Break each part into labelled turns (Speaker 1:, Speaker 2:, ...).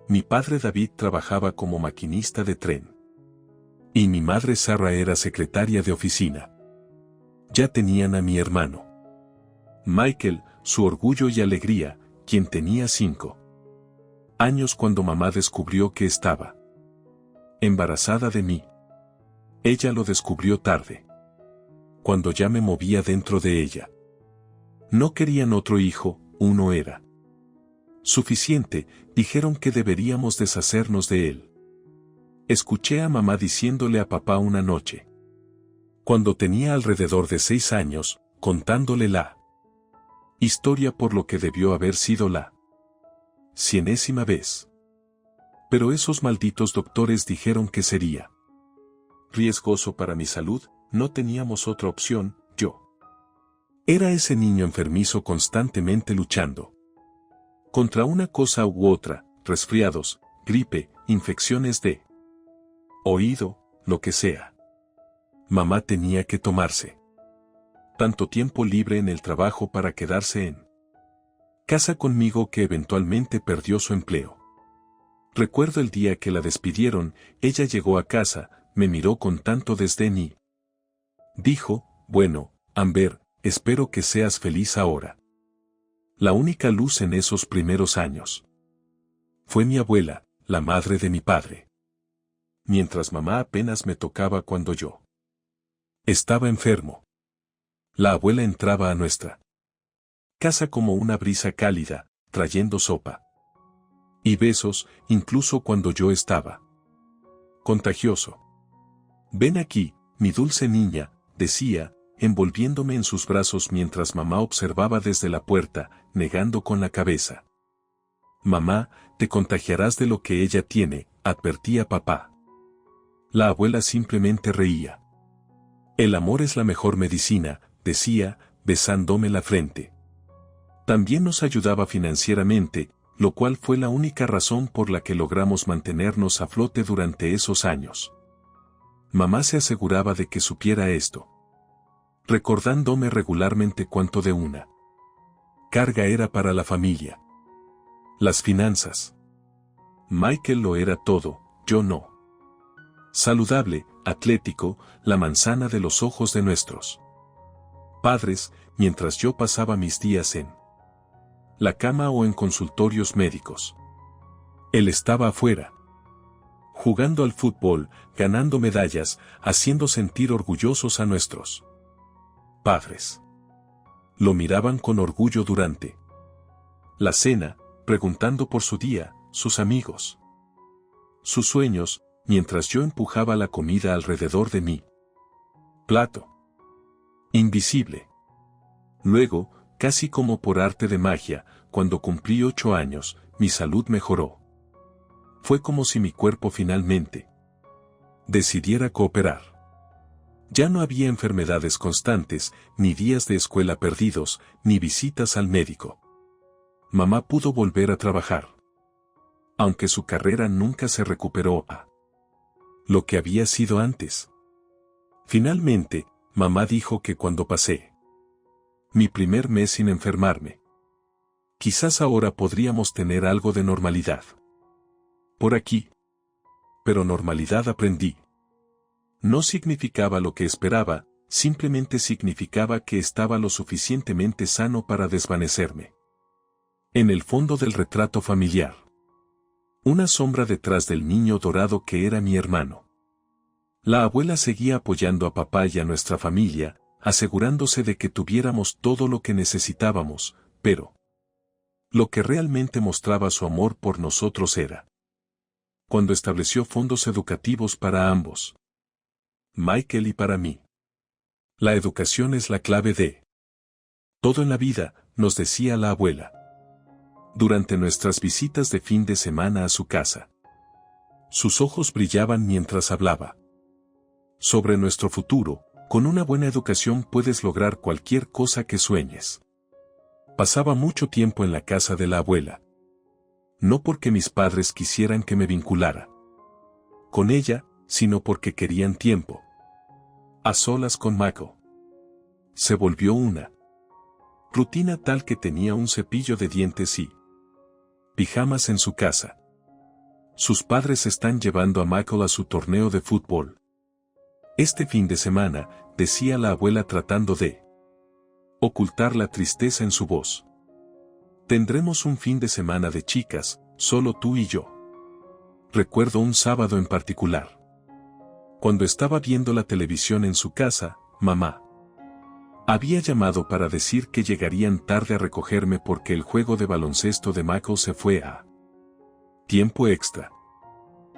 Speaker 1: Mi padre David trabajaba como maquinista de tren. Y mi madre Sara era secretaria de oficina. Ya tenían a mi hermano Michael, su orgullo y alegría, quien tenía 5 años cuando mamá descubrió que estaba embarazada de mí. Ella lo descubrió tarde, cuando ya me movía dentro de ella. No querían otro hijo, uno era suficiente, dijeron que deberíamos deshacernos de él. Escuché a mamá diciéndole a papá una noche, cuando tenía alrededor de 6 años, contándole la historia por lo que debió haber sido la 100ª vez. Pero esos malditos doctores dijeron que sería riesgoso para mi salud, no teníamos otra opción, yo era ese niño enfermizo constantemente luchando contra una cosa u otra, resfriados, gripe, infecciones de oído, lo que sea. Mamá tenía que tomarse tanto tiempo libre en el trabajo para quedarse en casa conmigo que eventualmente perdió su empleo. Recuerdo el día que la despidieron, ella llegó a casa, me miró con tanto desdén y dijo, bueno, Amber, espero que seas feliz ahora. La única luz en esos primeros años fue mi abuela, la madre de mi padre. Mientras mamá apenas me tocaba cuando yo estaba enfermo. La abuela entraba a nuestra casa como una brisa cálida, trayendo sopa y besos, incluso cuando yo estaba contagioso. Ven aquí, mi dulce niña, decía, envolviéndome en sus brazos mientras mamá observaba desde la puerta, negando con la cabeza. Mamá, te contagiarás de lo que ella tiene, advertía papá. La abuela simplemente reía. El amor es la mejor medicina, decía, besándome la frente. También nos ayudaba financieramente, lo cual fue la única razón por la que logramos mantenernos a flote durante esos años. Mamá se aseguraba de que supiera esto, recordándome regularmente cuánto de una carga era para la familia. Las finanzas. Michael lo era todo, yo no. Saludable, atlético, la manzana de los ojos de nuestros padres, mientras yo pasaba mis días en la cama o en consultorios médicos. Él estaba afuera, jugando al fútbol, ganando medallas, haciendo sentir orgullosos a nuestros padres. Lo miraban con orgullo durante la cena, preguntando por su día, sus amigos, sus sueños, mientras yo empujaba la comida alrededor de mí. Plato. Invisible. Luego, casi como por arte de magia, cuando cumplí 8 años, mi salud mejoró. Fue como si mi cuerpo finalmente decidiera cooperar. Ya no había enfermedades constantes, ni días de escuela perdidos, ni visitas al médico. Mamá pudo volver a trabajar, aunque su carrera nunca se recuperó a lo que había sido antes. Finalmente, mamá dijo que cuando pasé mi primer mes sin enfermarme, quizás ahora podríamos tener algo de normalidad por aquí. Pero normalidad aprendí. No significaba lo que esperaba, simplemente significaba que estaba lo suficientemente sano para desvanecerme. En el fondo del retrato familiar, una sombra detrás del niño dorado que era mi hermano. La abuela seguía apoyando a papá y a nuestra familia, asegurándose de que tuviéramos todo lo que necesitábamos, pero lo que realmente mostraba su amor por nosotros era cuando estableció fondos educativos para ambos, Michael y para mí. La educación es la clave de todo en la vida, nos decía la abuela durante nuestras visitas de fin de semana a su casa. Sus ojos brillaban mientras hablaba sobre nuestro futuro. Con una buena educación puedes lograr cualquier cosa que sueñes. Pasaba mucho tiempo en la casa de la abuela. No porque mis padres quisieran que me vinculara con ella, sino porque querían tiempo a solas con Michael. Se volvió una rutina tal que tenía un cepillo de dientes y pijamas en su casa. Sus padres están llevando a Michael a su torneo de fútbol. Este fin de semana, decía la abuela tratando de ocultar la tristeza en su voz. Tendremos un fin de semana de chicas, solo tú y yo. Recuerdo un sábado en particular. Cuando estaba viendo la televisión en su casa, mamá había llamado para decir que llegarían tarde a recogerme porque el juego de baloncesto de Michael se fue a tiempo extra.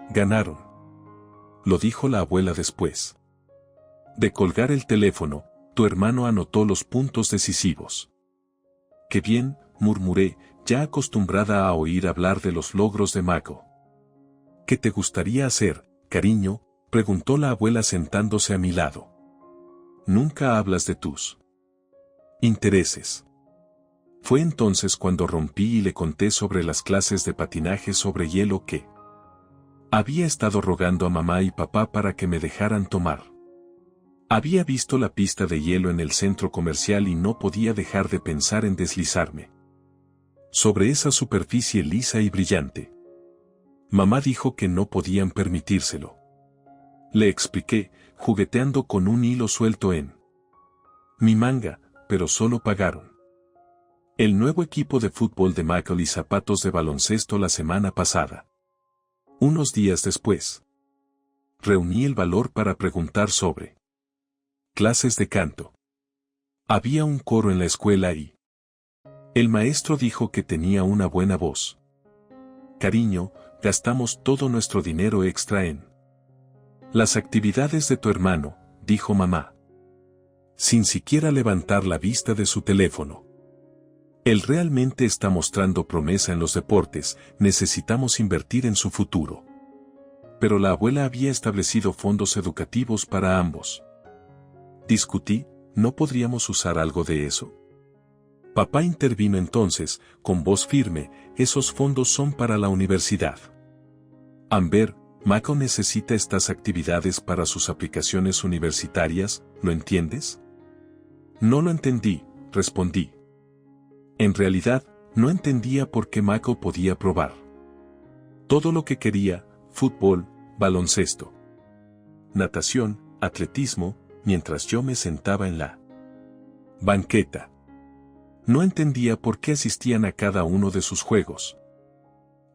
Speaker 1: Ganaron. Lo dijo la abuela después de colgar el teléfono. Tu hermano anotó los puntos decisivos. Qué bien, murmuré, ya acostumbrada a oír hablar de los logros de Michael. ¿Qué te gustaría hacer, cariño?, preguntó la abuela sentándose a mi lado. Nunca hablas de tus intereses. Fue entonces cuando rompí y le conté sobre las clases de patinaje sobre hielo que había estado rogando a mamá y papá para que me dejaran tomar. Había visto la pista de hielo en el centro comercial y no podía dejar de pensar en deslizarme sobre esa superficie lisa y brillante. Mamá dijo que no podían permitírselo. Le expliqué, jugueteando con un hilo suelto en mi manga, pero solo pagaron el nuevo equipo de fútbol de Michael y zapatos de baloncesto la semana pasada. Unos días después, reuní el valor para preguntar sobre clases de canto. Había un coro en la escuela y el maestro dijo que tenía una buena voz. Cariño, gastamos todo nuestro dinero extra en las actividades de tu hermano, dijo mamá, sin siquiera levantar la vista de su teléfono. Él realmente está mostrando promesa en los deportes, necesitamos invertir en su futuro. Pero la abuela había establecido fondos educativos para ambos. Discutí, ¿no podríamos usar algo de eso? Papá intervino entonces, con voz firme, esos fondos son para la universidad. Amber, Michael necesita estas actividades para sus aplicaciones universitarias, ¿lo entiendes? No lo entendí, respondí. En realidad, no entendía por qué Michael podía probar todo lo que quería: fútbol, baloncesto, natación, atletismo, mientras yo me sentaba en la banqueta. No entendía por qué asistían a cada uno de sus juegos.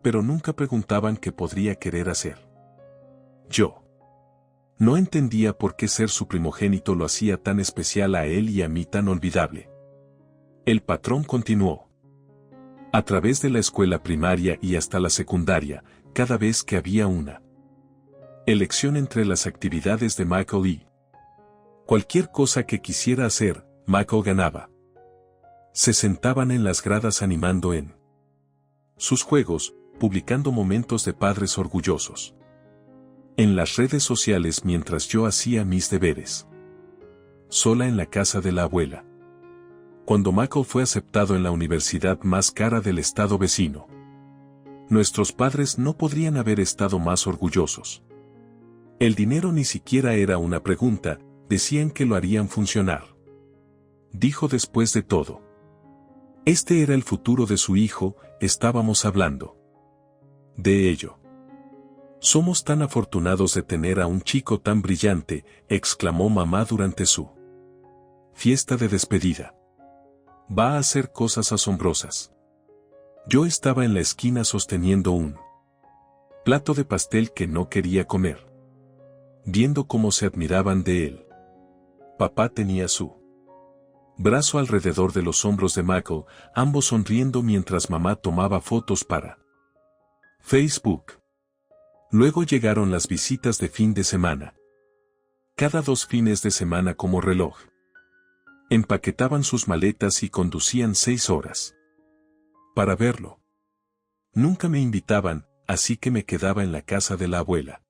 Speaker 1: Pero nunca preguntaban qué podría querer hacer. Yo no entendía por qué ser su primogénito lo hacía tan especial a él y a mí tan olvidable. El patrón continuó. A través de la escuela primaria y hasta la secundaria, cada vez que había una elección entre las actividades de Michael y cualquier cosa que quisiera hacer, Michael ganaba. Se sentaban en las gradas animando en sus juegos, publicando momentos de padres orgullosos en las redes sociales mientras yo hacía mis deberes sola en la casa de la abuela. Cuando Michael fue aceptado en la universidad más cara del estado vecino, nuestros padres no podrían haber estado más orgullosos. El dinero ni siquiera era una pregunta, decían que lo harían funcionar. Dijo después de todo. Este era el futuro de su hijo, estábamos hablando de ello. Somos tan afortunados de tener a un chico tan brillante, exclamó mamá durante su fiesta de despedida. Va a hacer cosas asombrosas. Yo estaba en la esquina sosteniendo un plato de pastel que no quería comer, viendo cómo se admiraban de él. Papá tenía su brazo alrededor de los hombros de Michael, ambos sonriendo mientras mamá tomaba fotos para Facebook. Luego llegaron las visitas de fin de semana. Cada 2 fines de semana como reloj. Empaquetaban sus maletas y conducían 6 horas para verlo. Nunca me invitaban, así que me quedaba en la casa de la abuela,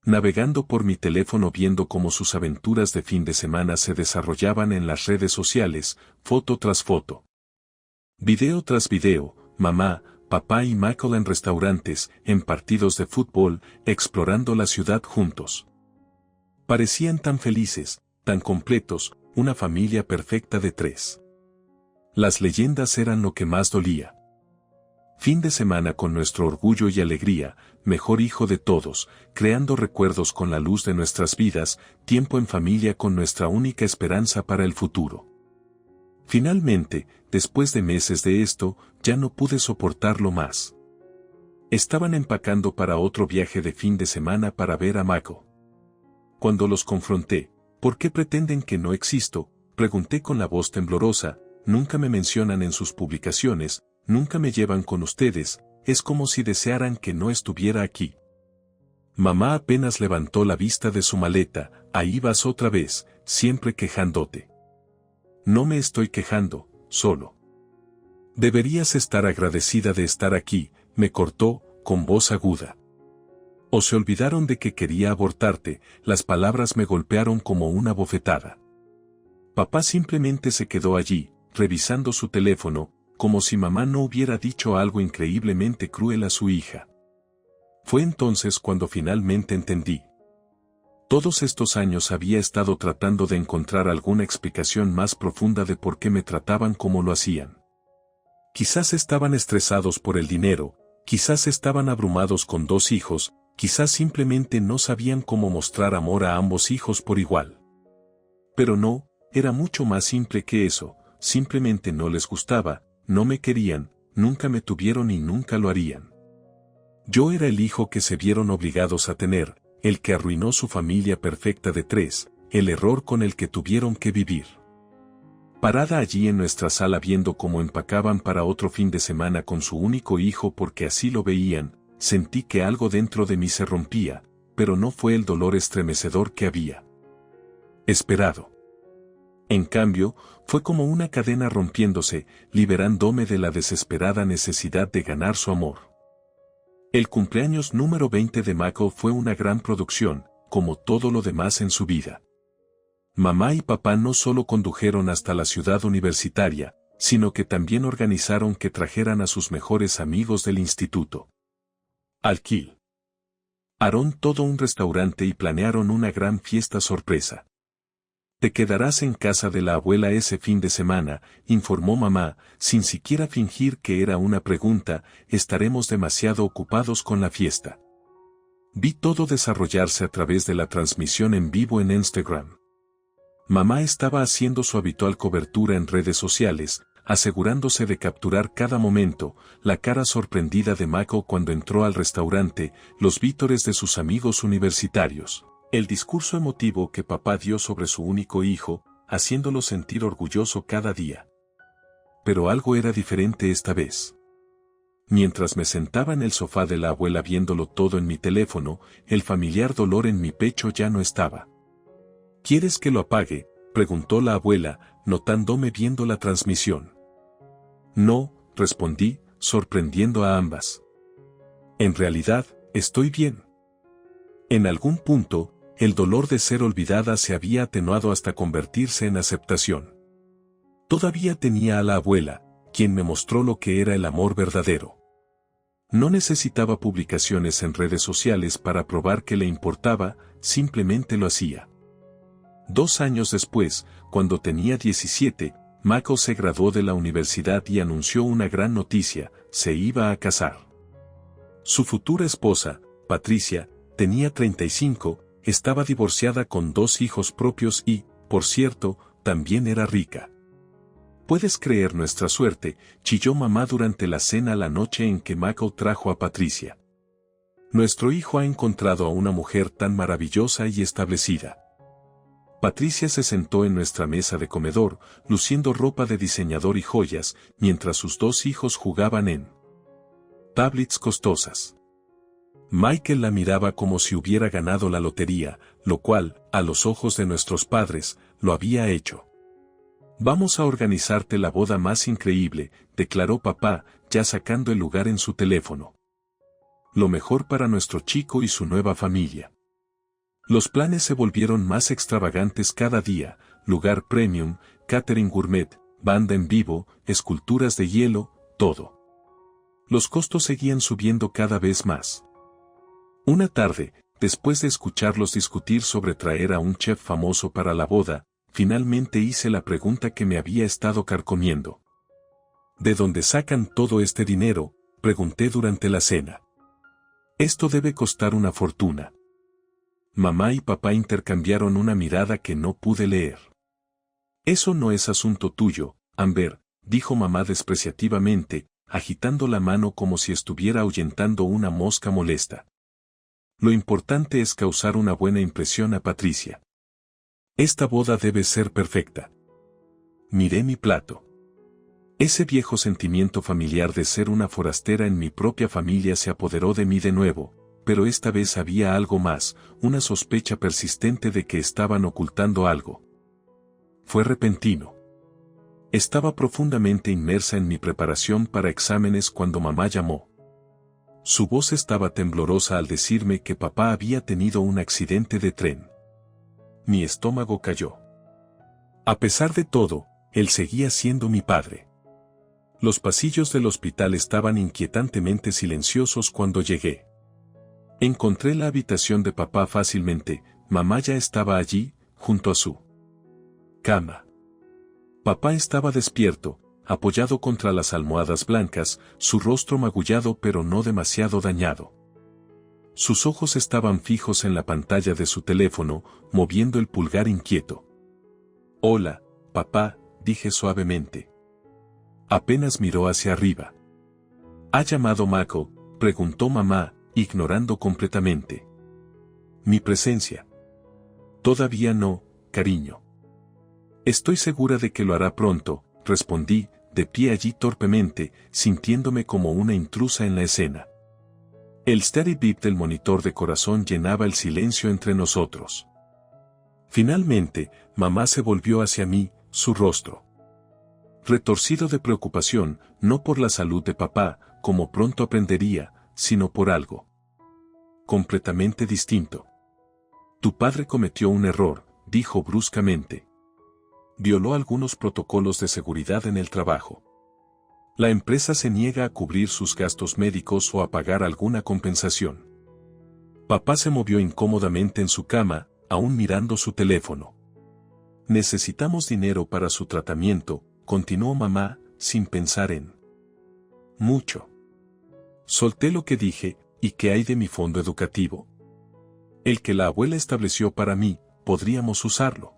Speaker 1: navegando por mi teléfono viendo cómo sus aventuras de fin de semana se desarrollaban en las redes sociales, foto tras foto, video tras video, mamá, papá y Michael en restaurantes, en partidos de fútbol, explorando la ciudad juntos. Parecían tan felices, tan completos, una familia perfecta de 3. Las leyendas eran lo que más dolía. Fin de semana con nuestro orgullo y alegría, mejor hijo de todos, creando recuerdos con la luz de nuestras vidas, tiempo en familia con nuestra única esperanza para el futuro. Finalmente, después de meses de esto, ya no pude soportarlo más. Estaban empacando para otro viaje de fin de semana para ver a Mako. Cuando los confronté, ¿por qué pretenden que no existo?, pregunté con la voz temblorosa. Nunca me mencionan en sus publicaciones, nunca me llevan con ustedes, es como si desearan que no estuviera aquí. Mamá apenas levantó la vista de su maleta. Ahí vas otra vez, siempre quejándote. No me estoy quejando, solo. Deberías estar agradecida de estar aquí, me cortó, con voz aguda. O se olvidaron de que quería abortarte. Las palabras me golpearon como una bofetada. Papá simplemente se quedó allí, revisando su teléfono, como si mamá no hubiera dicho algo increíblemente cruel a su hija. Fue entonces cuando finalmente entendí. Todos estos años había estado tratando de encontrar alguna explicación más profunda de por qué me trataban como lo hacían. Quizás estaban estresados por el dinero, quizás estaban abrumados con 2 hijos, quizás simplemente no sabían cómo mostrar amor a ambos hijos por igual. Pero no, era mucho más simple que eso, simplemente no les gustaba, no me querían, nunca me tuvieron y nunca lo harían. Yo era el hijo que se vieron obligados a tener, el que arruinó su familia perfecta de 3, el error con el que tuvieron que vivir. Parada allí en nuestra sala viendo cómo empacaban para otro fin de semana con su único hijo porque así lo veían, sentí que algo dentro de mí se rompía, pero no fue el dolor estremecedor que había esperado. En cambio, fue como una cadena rompiéndose, liberándome de la desesperada necesidad de ganar su amor. El cumpleaños número 20 de Mako fue una gran producción, como todo lo demás en su vida. Mamá y papá no solo condujeron hasta la ciudad universitaria, sino que también organizaron que trajeran a sus mejores amigos del instituto. Alquilaron todo un restaurante y planearon una gran fiesta sorpresa. Te quedarás en casa de la abuela ese fin de semana, informó mamá, sin siquiera fingir que era una pregunta. Estaremos demasiado ocupados con la fiesta. Vi todo desarrollarse a través de la transmisión en vivo en Instagram. Mamá estaba haciendo su habitual cobertura en redes sociales, asegurándose de capturar cada momento, la cara sorprendida de Mako cuando entró al restaurante, los vítores de sus amigos universitarios. El discurso emotivo que papá dio sobre su único hijo, haciéndolo sentir orgulloso cada día. Pero algo era diferente esta vez. Mientras me sentaba en el sofá de la abuela viéndolo todo en mi teléfono, el familiar dolor en mi pecho ya no estaba. ¿Quieres que lo apague?, preguntó la abuela, notándome viendo la transmisión. No, respondí, sorprendiendo a ambas. En realidad, estoy bien. En algún punto, el dolor de ser olvidada se había atenuado hasta convertirse en aceptación. Todavía tenía a la abuela, quien me mostró lo que era el amor verdadero. No necesitaba publicaciones en redes sociales para probar que le importaba, simplemente lo hacía. 2 años después, cuando tenía 17, Mako se graduó de la universidad y anunció una gran noticia: se iba a casar. Su futura esposa, Patricia, tenía 35, estaba divorciada con 2 hijos propios y, por cierto, también era rica. ¿Puedes creer nuestra suerte?, chilló mamá durante la cena la noche en que Mako trajo a Patricia. Nuestro hijo ha encontrado a una mujer tan maravillosa y establecida. Patricia se sentó en nuestra mesa de comedor, luciendo ropa de diseñador y joyas, mientras sus 2 hijos jugaban en tablets costosas. Michael la miraba como si hubiera ganado la lotería, lo cual, a los ojos de nuestros padres, lo había hecho. Vamos a organizarte la boda más increíble, declaró papá, ya sacando el lugar en su teléfono. Lo mejor para nuestro chico y su nueva familia. Los planes se volvieron más extravagantes cada día: lugar premium, catering gourmet, banda en vivo, esculturas de hielo, todo. Los costos seguían subiendo cada vez más. Una tarde, después de escucharlos discutir sobre traer a un chef famoso para la boda, finalmente hice la pregunta que me había estado carcomiendo. ¿De dónde sacan todo este dinero? Pregunté durante la cena. Esto debe costar una fortuna. Mamá y papá intercambiaron una mirada que no pude leer. Eso no es asunto tuyo, Amber, dijo mamá despreciativamente, agitando la mano como si estuviera ahuyentando una mosca molesta. Lo importante es causar una buena impresión a Patricia. Esta boda debe ser perfecta. Miré mi plato. Ese viejo sentimiento familiar de ser una forastera en mi propia familia se apoderó de mí de nuevo, pero esta vez había algo más, una sospecha persistente de que estaban ocultando algo. Fue repentino. Estaba profundamente inmersa en mi preparación para exámenes cuando mamá llamó. Su voz estaba temblorosa al decirme que papá había tenido un accidente de tren. Mi estómago cayó. A pesar de todo, él seguía siendo mi padre. Los pasillos del hospital estaban inquietantemente silenciosos cuando llegué. Encontré la habitación de papá fácilmente, mamá ya estaba allí, junto a su cama. Papá estaba despierto, apoyado contra las almohadas blancas, su rostro magullado pero no demasiado dañado. Sus ojos estaban fijos en la pantalla de su teléfono, moviendo el pulgar inquieto. «Hola, papá», dije suavemente. Apenas miró hacia arriba. «¿Ha llamado Mako?», preguntó mamá, ignorando completamente mi presencia. «Todavía no, cariño». «Estoy segura de que lo hará pronto», respondí, de pie allí torpemente, sintiéndome como una intrusa en la escena. El steady beep del monitor de corazón llenaba el silencio entre nosotros. Finalmente, mamá se volvió hacia mí, su rostro retorcido de preocupación, no por la salud de papá, como pronto aprendería, sino por algo completamente distinto. «Tu padre cometió un error», dijo bruscamente. «Violó algunos protocolos de seguridad en el trabajo. La empresa se niega a cubrir sus gastos médicos o a pagar alguna compensación». Papá se movió incómodamente en su cama, aún mirando su teléfono. «Necesitamos dinero para su tratamiento», continuó mamá, sin pensar en mucho. Solté lo que dije, «¿Y qué hay de mi fondo educativo?». «El que la abuela estableció para mí, podríamos usarlo».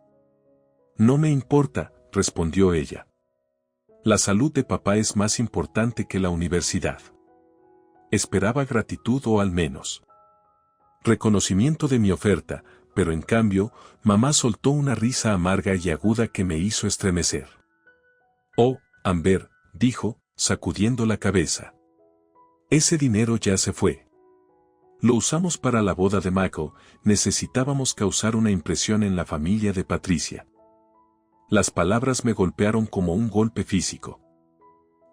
Speaker 1: «No me importa», respondió ella. «La salud de papá es más importante que la universidad». Esperaba gratitud o al menos reconocimiento de mi oferta, pero en cambio, mamá soltó una risa amarga y aguda que me hizo estremecer. «Oh, Amber», dijo, sacudiendo la cabeza. «Ese dinero ya se fue. Lo usamos para la boda de Mako, necesitábamos causar una impresión en la familia de Patricia». Las palabras me golpearon como un golpe físico.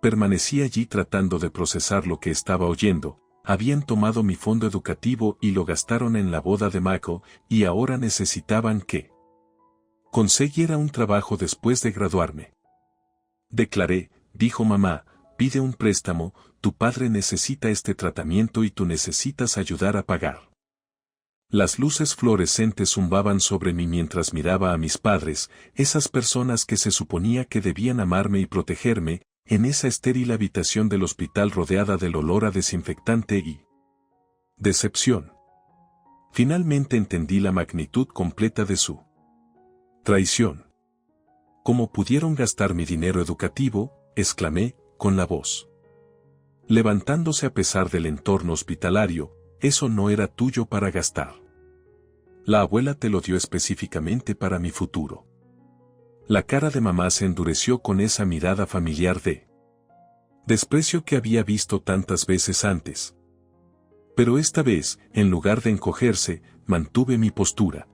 Speaker 1: Permanecí allí tratando de procesar lo que estaba oyendo. Habían tomado mi fondo educativo y lo gastaron en la boda de Mako, y ahora necesitaban que consiguiera un trabajo después de graduarme. «Declaré», dijo mamá, «pide un préstamo, tu padre necesita este tratamiento y tú necesitas ayudar a pagar». Las luces fluorescentes zumbaban sobre mí mientras miraba a mis padres, esas personas que se suponía que debían amarme y protegerme, en esa estéril habitación del hospital rodeada del olor a desinfectante y decepción. Finalmente entendí la magnitud completa de su traición. «¿Cómo pudieron gastar mi dinero educativo?», exclamé, con la voz levantándose a pesar del entorno hospitalario. «Eso no era tuyo para gastar. La abuela te lo dio específicamente para mi futuro». La cara de mamá se endureció con esa mirada familiar de desprecio que había visto tantas veces antes. Pero esta vez, en lugar de encogerse, mantuve mi postura.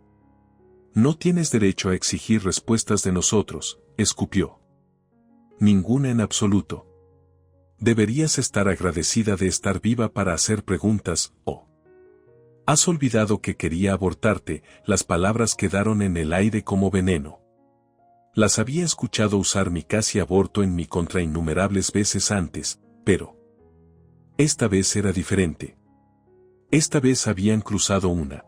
Speaker 1: «No tienes derecho a exigir respuestas de nosotros», escupió. «Ninguna en absoluto. Deberías estar agradecida de estar viva para hacer preguntas, ¿o has olvidado que quería abortarte?». Las palabras quedaron en el aire como veneno. Las había escuchado usar mi casi aborto en mi contra innumerables veces antes, pero esta vez era diferente. Esta vez habían cruzado una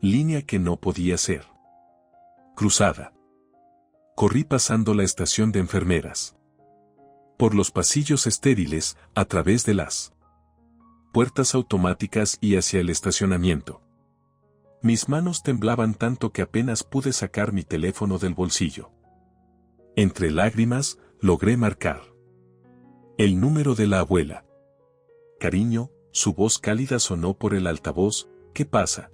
Speaker 1: línea que no podía ser cruzada. Corrí pasando la estación de enfermeras. Por los pasillos estériles, a través de las puertas automáticas y hacia el estacionamiento. Mis manos temblaban tanto que apenas pude sacar mi teléfono del bolsillo. Entre lágrimas, logré marcar el número de la abuela. Cariño, su voz cálida sonó por el altavoz. ¿Qué pasa?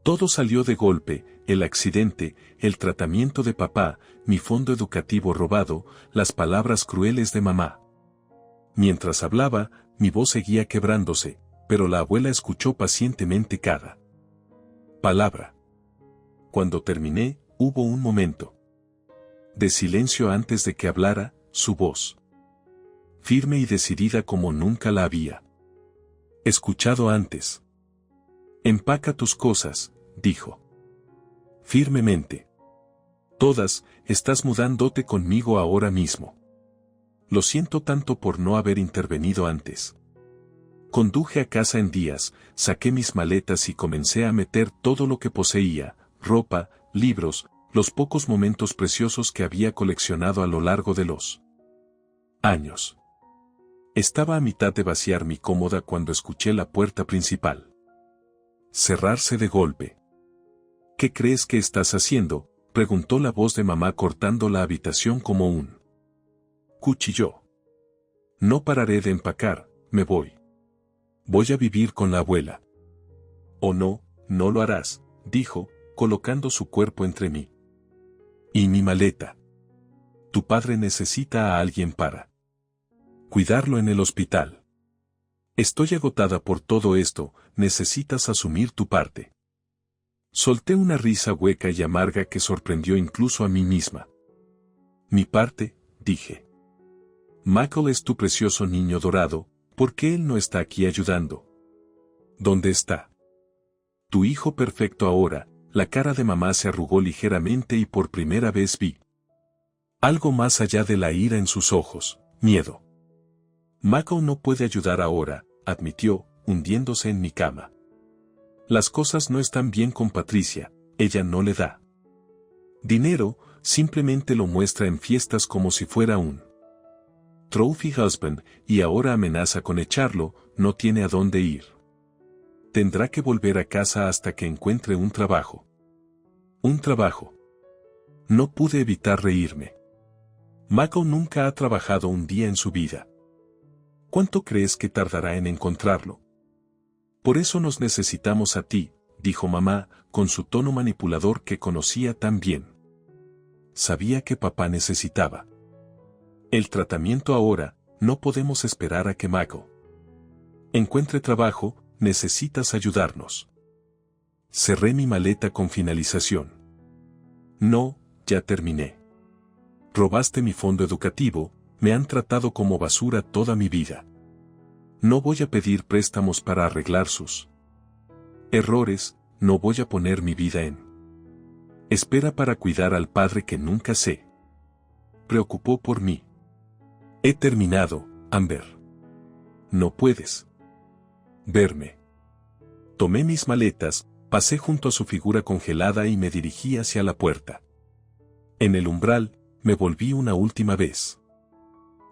Speaker 1: Todo salió de golpe, el accidente, el tratamiento de papá, mi fondo educativo robado, las palabras crueles de mamá. Mientras hablaba, mi voz seguía quebrándose, pero la abuela escuchó pacientemente cada palabra. Cuando terminé, hubo un momento de silencio antes de que hablara, su voz firme y decidida como nunca la había escuchado antes. Empaca tus cosas, dijo firmemente. Todas, estás mudándote conmigo ahora mismo. Lo siento tanto por no haber intervenido antes. Conduje a casa en días, saqué mis maletas y comencé a meter todo lo que poseía, ropa, libros, los pocos momentos preciosos que había coleccionado a lo largo de los años. Estaba a mitad de vaciar mi cómoda cuando escuché la puerta principal cerrarse de golpe. ¿Qué crees que estás haciendo?, preguntó la voz de mamá cortando la habitación como un cuchillo. No pararé de empacar, me voy. Voy a vivir con la abuela. Oh no, no lo harás, dijo, colocando su cuerpo entre mí y mi maleta. Tu padre necesita a alguien para cuidarlo en el hospital. Estoy agotada por todo esto, necesitas asumir tu parte. Solté una risa hueca y amarga que sorprendió incluso a mí misma. Mi parte, dije. Michael es tu precioso niño dorado, ¿por qué él no está aquí ayudando? ¿Dónde está tu hijo perfecto ahora? La cara de mamá se arrugó ligeramente y por primera vez vi algo más allá de la ira en sus ojos, miedo. Michael no puede ayudar ahora, admitió, hundiéndose en mi cama. Las cosas no están bien con Patricia, ella no le da dinero, simplemente lo muestra en fiestas como si fuera un trophy husband, y ahora amenaza con echarlo, no tiene a dónde ir. Tendrá que volver a casa hasta que encuentre un trabajo. Un trabajo. No pude evitar reírme. Michael nunca ha trabajado un día en su vida. ¿Cuánto crees que tardará en encontrarlo? Por eso nos necesitamos a ti, dijo mamá, con su tono manipulador que conocía tan bien. Sabía que papá necesitaba el tratamiento ahora, no podemos esperar a que Michael encuentre trabajo, necesitas ayudarnos. Cerré mi maleta con finalización. No, ya terminé. Robaste mi fondo educativo, me han tratado como basura toda mi vida. No voy a pedir préstamos para arreglar sus errores, no voy a poner mi vida en espera para cuidar al padre que nunca se preocupó por mí. He terminado, Amber. No puedes verme. Tomé mis maletas, pasé junto a su figura congelada y me dirigí hacia la puerta. En el umbral, me volví una última vez.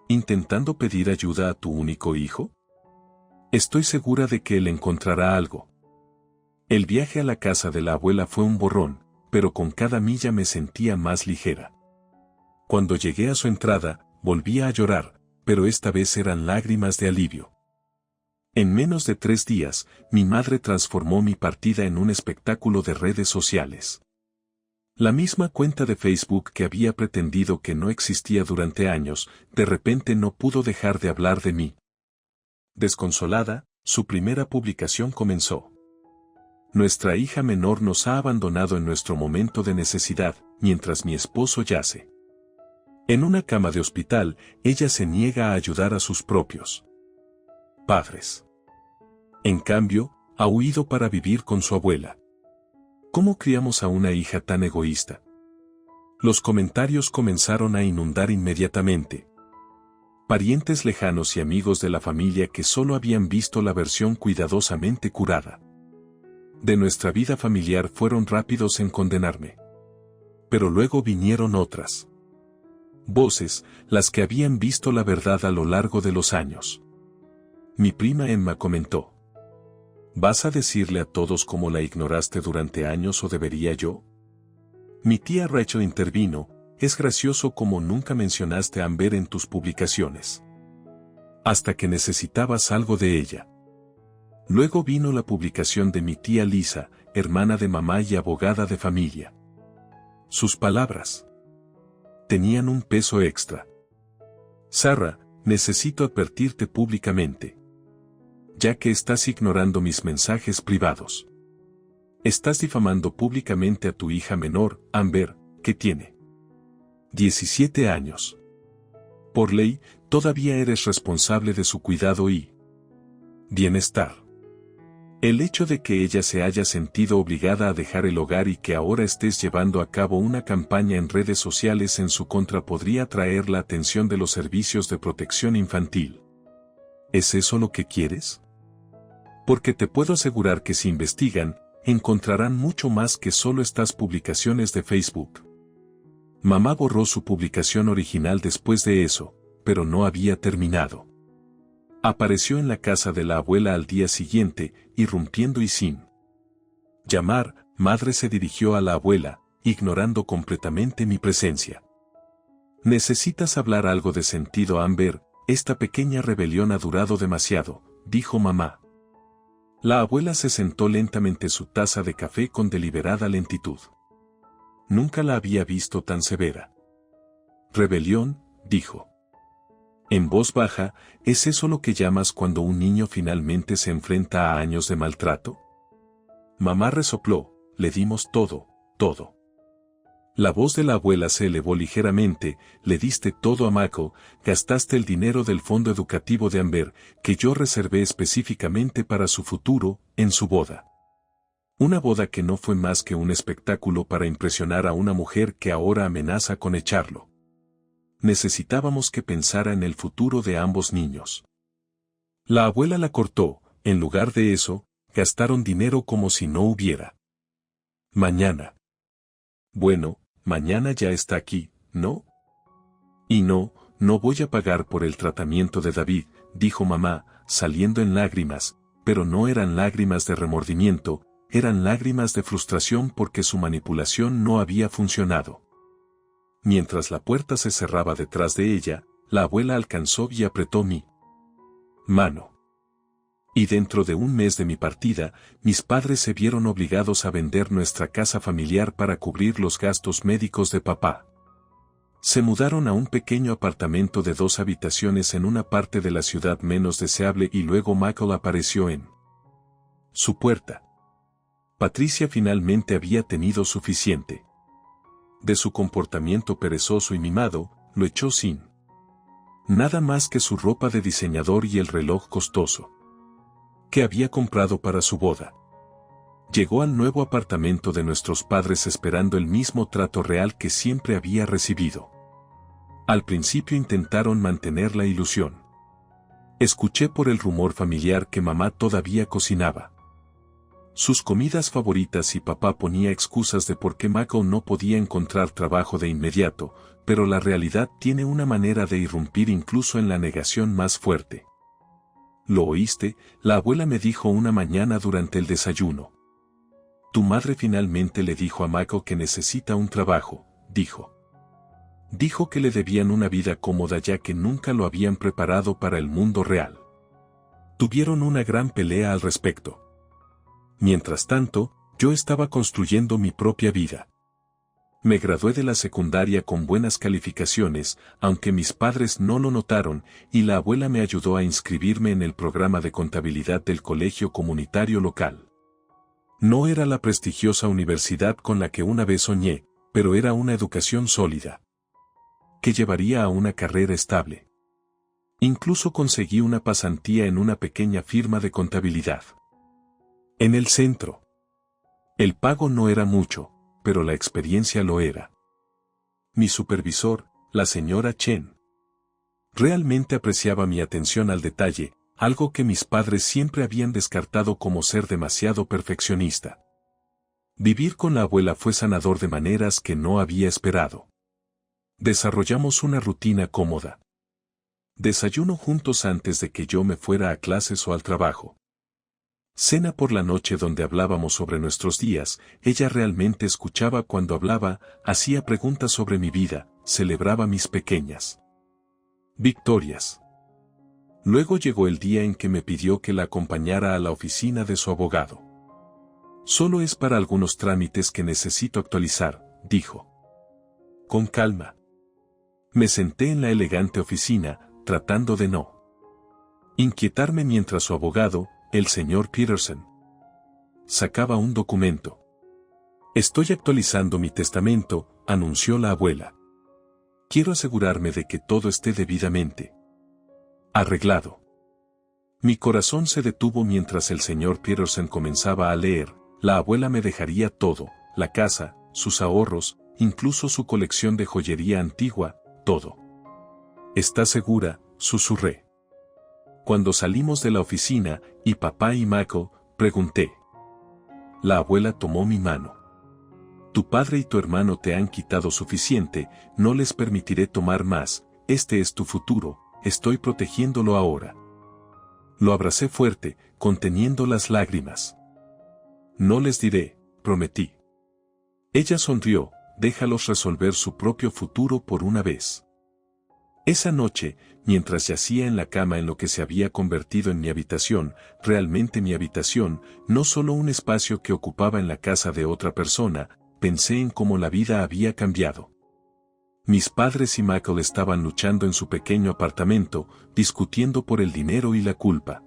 Speaker 1: ¿Intentando pedir ayuda a tu único hijo? Estoy segura de que él encontrará algo. El viaje a la casa de la abuela fue un borrón, pero con cada milla me sentía más ligera. Cuando llegué a su entrada, volvía a llorar, pero esta vez eran lágrimas de alivio. En menos de 3 días, mi madre transformó mi partida en un espectáculo de redes sociales. La misma cuenta de Facebook que había pretendido que no existía durante años, de repente no pudo dejar de hablar de mí. Desconsolada, su primera publicación comenzó. Nuestra hija menor nos ha abandonado en nuestro momento de necesidad, mientras mi esposo yace en una cama de hospital, ella se niega a ayudar a sus propios padres. En cambio, ha huido para vivir con su abuela. ¿Cómo criamos a una hija tan egoísta? Los comentarios comenzaron a inundar inmediatamente. Parientes lejanos y amigos de la familia que solo habían visto la versión cuidadosamente curada de nuestra vida familiar fueron rápidos en condenarme. Pero luego vinieron otras Voces, las que habían visto la verdad a lo largo de los años. Mi prima Emma comentó. ¿Vas a decirle a todos cómo la ignoraste durante años o debería yo? Mi tía Rachel intervino. Es gracioso como nunca mencionaste a Amber en tus publicaciones. Hasta que necesitabas algo de ella. Luego vino la publicación de mi tía Lisa, hermana de mamá y abogada de familia. Sus palabras tenían un peso extra. Sarah, necesito advertirte públicamente. Ya que estás ignorando mis mensajes privados. Estás difamando públicamente a tu hija menor, Amber, que tiene 17 años. Por ley, todavía eres responsable de su cuidado y bienestar. El hecho de que ella se haya sentido obligada a dejar el hogar y que ahora estés llevando a cabo una campaña en redes sociales en su contra podría atraer la atención de los servicios de protección infantil. ¿Es eso lo que quieres? Porque te puedo asegurar que si investigan, encontrarán mucho más que solo estas publicaciones de Facebook. Mamá borró su publicación original después de eso, pero no había terminado. Apareció en la casa de la abuela al día siguiente, irrumpiendo y sin llamar, madre se dirigió a la abuela, ignorando completamente mi presencia. Necesitas hablar algo de sentido, Amber, esta pequeña rebelión ha durado demasiado, dijo mamá. La abuela se sentó lentamente su taza de café con deliberada lentitud. Nunca la había visto tan severa. Rebelión, dijo. En voz baja, ¿es eso lo que llamas cuando un niño finalmente se enfrenta a años de maltrato? Mamá resopló, le dimos todo, todo. La voz de la abuela se elevó ligeramente, le diste todo a Mako, gastaste el dinero del fondo educativo de Amber, que yo reservé específicamente para su futuro, en su boda. Una boda que no fue más que un espectáculo para impresionar a una mujer que ahora amenaza con echarlo. Necesitábamos que pensara en el futuro de ambos niños. La abuela la cortó, en lugar de eso, gastaron dinero como si no hubiera. Mañana. Bueno, mañana ya está aquí, ¿no? Y no voy a pagar por el tratamiento de David, dijo mamá, saliendo en lágrimas, pero no eran lágrimas de remordimiento, eran lágrimas de frustración porque su manipulación no había funcionado. Mientras la puerta se cerraba detrás de ella, la abuela alcanzó y apretó mi mano. Y dentro de un mes de mi partida, mis padres se vieron obligados a vender nuestra casa familiar para cubrir los gastos médicos de papá. Se mudaron a un pequeño apartamento de 2 habitaciones en una parte de la ciudad menos deseable y luego Michael apareció en su puerta. Patricia finalmente había tenido suficiente. De su comportamiento perezoso y mimado, lo echó sin nada más que su ropa de diseñador y el reloj costoso que había comprado para su boda. Llegó al nuevo apartamento de nuestros padres esperando el mismo trato real que siempre había recibido. Al principio intentaron mantener la ilusión. Escuché por el rumor familiar que mamá todavía cocinaba sus comidas favoritas y papá ponía excusas de por qué Michael no podía encontrar trabajo de inmediato, pero la realidad tiene una manera de irrumpir incluso en la negación más fuerte. ¿Lo oíste? La abuela me dijo una mañana durante el desayuno. Tu madre finalmente le dijo a Michael que necesita un trabajo, dijo. Dijo que le debían una vida cómoda ya que nunca lo habían preparado para el mundo real. Tuvieron una gran pelea al respecto. Mientras tanto, yo estaba construyendo mi propia vida. Me gradué de la secundaria con buenas calificaciones, aunque mis padres no lo notaron, y la abuela me ayudó a inscribirme en el programa de contabilidad del colegio comunitario local. No era la prestigiosa universidad con la que una vez soñé, pero era una educación sólida, que llevaría a una carrera estable. Incluso conseguí una pasantía en una pequeña firma de contabilidad. En el centro. El pago no era mucho, pero la experiencia lo era. Mi supervisor, la señora Chen, realmente apreciaba mi atención al detalle, algo que mis padres siempre habían descartado como ser demasiado perfeccionista. Vivir con la abuela fue sanador de maneras que no había esperado. Desarrollamos una rutina cómoda. Desayuno juntos antes de que yo me fuera a clases o al trabajo. Cena por la noche donde hablábamos sobre nuestros días, ella realmente escuchaba cuando hablaba, hacía preguntas sobre mi vida, celebraba mis pequeñas victorias. Luego llegó el día en que me pidió que la acompañara a la oficina de su abogado. Solo es para algunos trámites que necesito actualizar, dijo. Con calma. Me senté en la elegante oficina, tratando de no inquietarme mientras su abogado, el señor Peterson, sacaba un documento. Estoy actualizando mi testamento, anunció la abuela. Quiero asegurarme de que todo esté debidamente arreglado. Mi corazón se detuvo mientras el señor Peterson comenzaba a leer. La abuela me dejaría todo, la casa, sus ahorros, incluso su colección de joyería antigua, todo. ¿Estás segura?, susurré. Cuando salimos de la oficina, ¿y papá y Michael?, pregunté. La abuela tomó mi mano. Tu padre y tu hermano te han quitado suficiente, no les permitiré tomar más, este es tu futuro, estoy protegiéndolo ahora. Lo abracé fuerte, conteniendo las lágrimas. No les diré, prometí. Ella sonrió, déjalos resolver su propio futuro por una vez. Esa noche, mientras yacía en la cama en lo que se había convertido en mi habitación, realmente mi habitación, no solo un espacio que ocupaba en la casa de otra persona, pensé en cómo la vida había cambiado. Mis padres y Michael estaban luchando en su pequeño apartamento, discutiendo por el dinero y la culpa.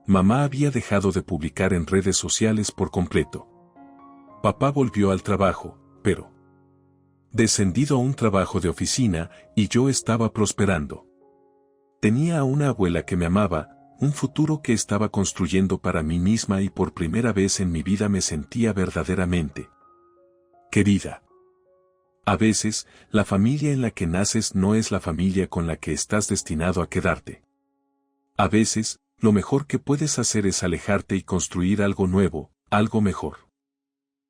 Speaker 1: Mamá había dejado de publicar en redes sociales por completo. Papá volvió al trabajo, pero descendido a un trabajo de oficina, y yo estaba prosperando. Tenía a una abuela que me amaba, un futuro que estaba construyendo para mí misma y por primera vez en mi vida me sentía verdaderamente querida. A veces, la familia en la que naces no es la familia con la que estás destinado a quedarte. A veces, lo mejor que puedes hacer es alejarte y construir algo nuevo, algo mejor.